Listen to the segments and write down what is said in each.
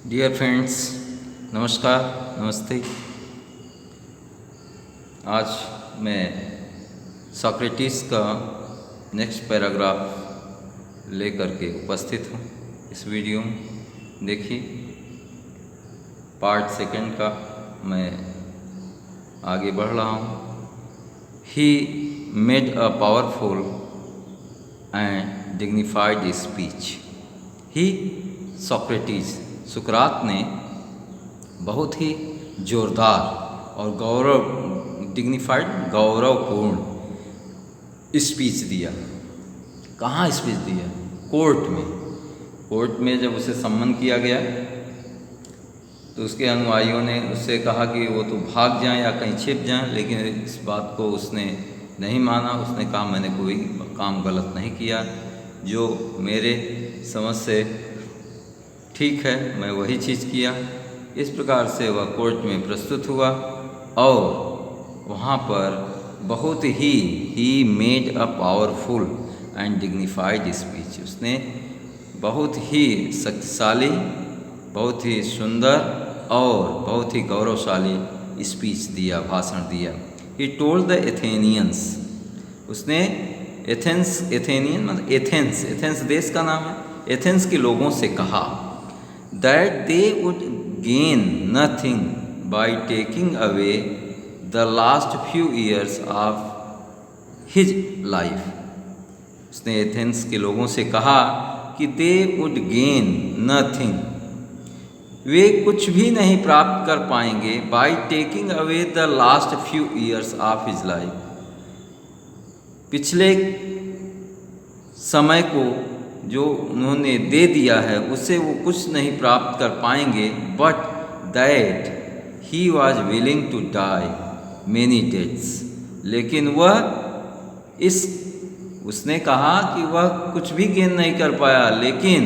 Dear friends, नमस्कार, नमस्ते। आज मैं सोक्रेटिस का नेक्स्ट पैराग्राफ लेकर के उपस्थित हूँ। इस वीडियो में देखिए, पार्ट सेकंड का मैं आगे बढ़ रहा हूँ। He made a powerful and dignified speech. He Socrates, सुकरात ने बहुत ही जोरदार और गौरवपूर्ण स्पीच दिया। कहाँ स्पीच दिया? कोर्ट में। कोर्ट में जब उसे सम्मन किया गया तो उसके अनुयायियों ने उससे कहा कि वो तो भाग जाएं या कहीं छिप जाएं, लेकिन इस बात को उसने नहीं माना। उसने कहा मैंने कोई काम गलत नहीं किया, जो मेरे समझ से ठीक है मैं वही चीज़ किया। इस प्रकार से वह कोर्ट में प्रस्तुत हुआ और वहाँ पर बहुत he made a powerful and dignified speech. उसने बहुत ही शक्तिशाली, बहुत ही सुंदर और बहुत ही गौरवशाली स्पीच दिया, भाषण दिया। ही टोल्ड द एथेनियंस, उसने एथेनियन मतलब एथेंस देश का नाम है, एथेंस के लोगों से कहा that they would gain nothing by taking away the last few years of his life। उसने एथेंस के लोगों से कहा कि they would gain nothing, वे कुछ भी नहीं प्राप्त कर पाएंगे by taking away the last few years of his life, पिछले समय को जो उन्होंने दे दिया है उससे वो कुछ नहीं प्राप्त कर पाएंगे। But that he was willing to die many deaths, लेकिन वह उसने कहा कि वह कुछ भी गेन नहीं कर पाया, लेकिन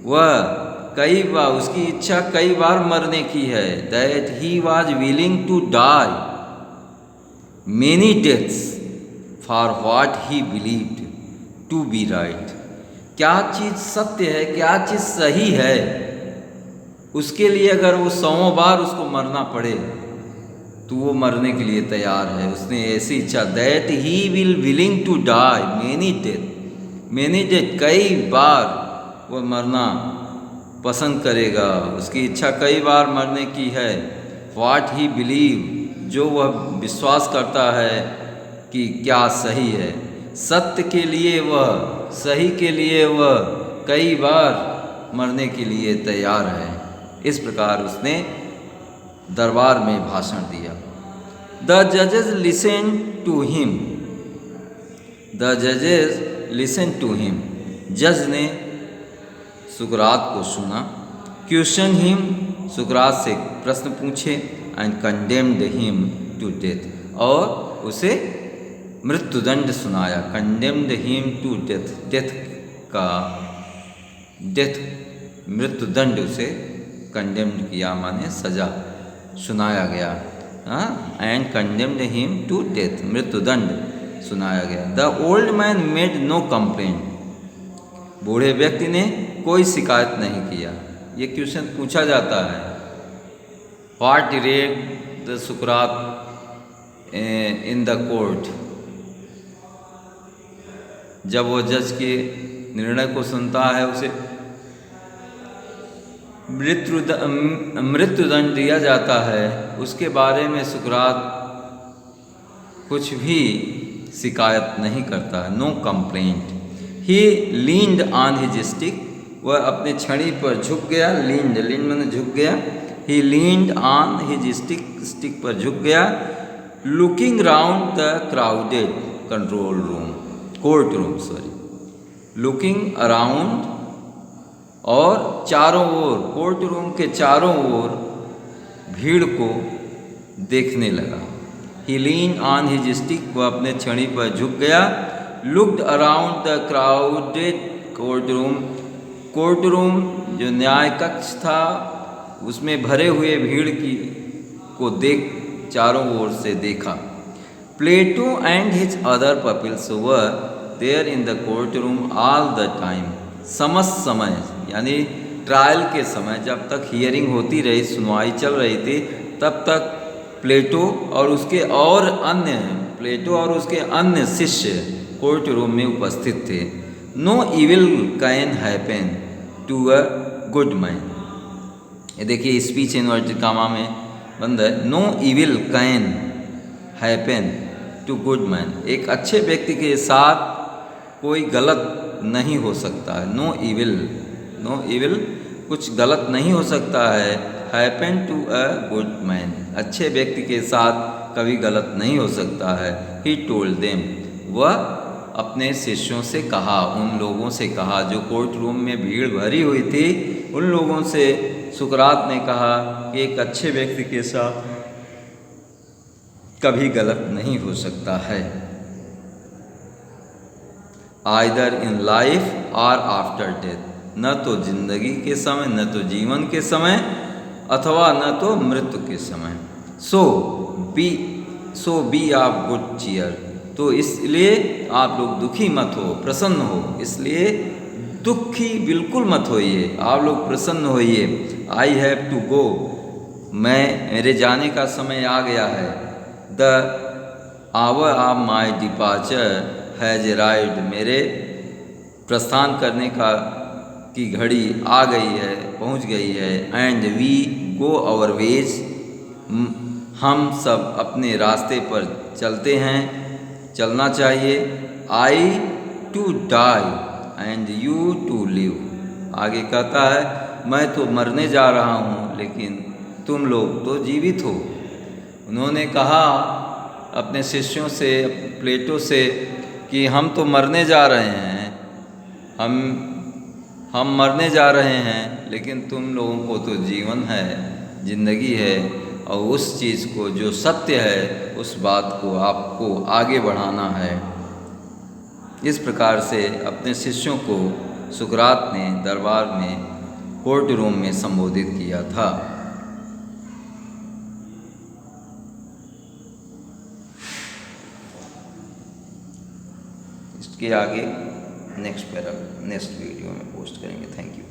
वह कई बार, उसकी इच्छा कई बार मरने की है। That he was willing to die many deaths for what he believed to be right. क्या चीज़ सत्य है, क्या चीज़ सही है, उसके लिए अगर वो 100 बार उसको मरना पड़े तो वो मरने के लिए तैयार है। उसने ऐसी इच्छा, that he willing to die many death, कई बार वो मरना पसंद करेगा। उसकी इच्छा कई बार मरने की है। व्हाट ही बिलीव, जो वह विश्वास करता है कि क्या सही है, सत्य के लिए वह, सही के लिए वह कई बार मरने के लिए तैयार है। इस प्रकार उसने दरबार में भाषण दिया। द जजेस लिसन टू हिम, द जजेस लिसन टू हिम, जज ने सुकरात को सुना। क्वेश्चन हिम, सुकरात से प्रश्न पूछे। And condemned him to death, और उसे मृत्युदंड सुनाया। कंडेम्ड हिम टू डेथ, मृत्युदंड उसे कंडेम्ड किया, माने सजा सुनाया गया। And condemned him to death, मृत्युदंड सुनाया गया। The old man made no complaint, बूढ़े व्यक्ति ने कोई शिकायत नहीं किया। ये क्वेश्चन पूछा जाता है, what डिरेड the Sukrat in the court. जब वो जज के निर्णय को सुनता है, उसे मृत्युदंड दिया जाता है, उसके बारे में सुकरात कुछ भी शिकायत नहीं करता है। No complaint. He leaned on his stick, वह अपने छड़ी पर झुक गया। लीन्ड माने झुक गया। ही लीन्ड ऑन हिज स्टिक पर झुक गया। Looking round the crowded court room, looking around, और चारों ओर, कोर्ट रूम के चारों ओर भीड़ को देखने लगा। ही लीन ऑन हिज स्टिक, वह अपने छड़ी पर झुक गया। Looked around the crowded court room, जो न्याय कक्ष था, उसमें भरे हुए भीड़ को देख, चारों ओर से देखा। Plato and his other pupils were there in the courtroom all the time, समस्त समय यानी ट्रायल के समय जब तक हियरिंग होती रही, सुनवाई चल रही थी, तब तक प्लेटो और उसके अन्य शिष्य कोर्ट रूम में उपस्थित थे। No evil can happen to a good man. ये देखिए स्पीच इन्वर्टेड कामा में बंद है। No evil can happen to good man. एक अच्छे व्यक्ति के साथ कोई गलत नहीं हो सकता है। नो इविल कुछ गलत नहीं हो सकता है। Happen to a good man, अच्छे व्यक्ति के साथ कभी गलत नहीं हो सकता है। ही टोल्ड देम, वह अपने शिष्यों से कहा, उन लोगों से कहा जो कोर्ट रूम में भीड़ भरी हुई थी, उन लोगों से सुकरात ने कहा कि एक अच्छे व्यक्ति के साथ कभी गलत नहीं हो सकता है। आइदर इन लाइफ और आफ्टर डेथ, न तो जिंदगी के समय, न तो जीवन के समय, अथवा न तो मृत्यु के समय। सो बी ऑफ गुड चीयर, तो इसलिए आप लोग दुखी मत हो, प्रसन्न हो, इसलिए दुखी बिल्कुल मत होइए, आप लोग प्रसन्न होइए। आई हैव टू गो, मेरे जाने का समय आ गया है। The hour of my departure has arrived, मेरे प्रस्थान करने की घड़ी आ गई है, पहुंच गई है। And we go our ways, हम सब अपने रास्ते पर चलते हैं, चलना चाहिए। I to die and you to live, आगे कहता है मैं तो मरने जा रहा हूँ लेकिन तुम लोग तो जीवित हो। उन्होंने कहा अपने शिष्यों से, प्लेटो से, कि हम तो मरने जा रहे हैं, हम मरने जा रहे हैं, लेकिन तुम लोगों को तो जीवन है, जिंदगी है, और उस चीज़ को जो सत्य है उस बात को आपको आगे बढ़ाना है। इस प्रकार से अपने शिष्यों को सुकरात ने दरबार में, कोर्ट रूम में संबोधित किया था। इसके आगे नेक्स्ट वीडियो में पोस्ट करेंगे। Thank you.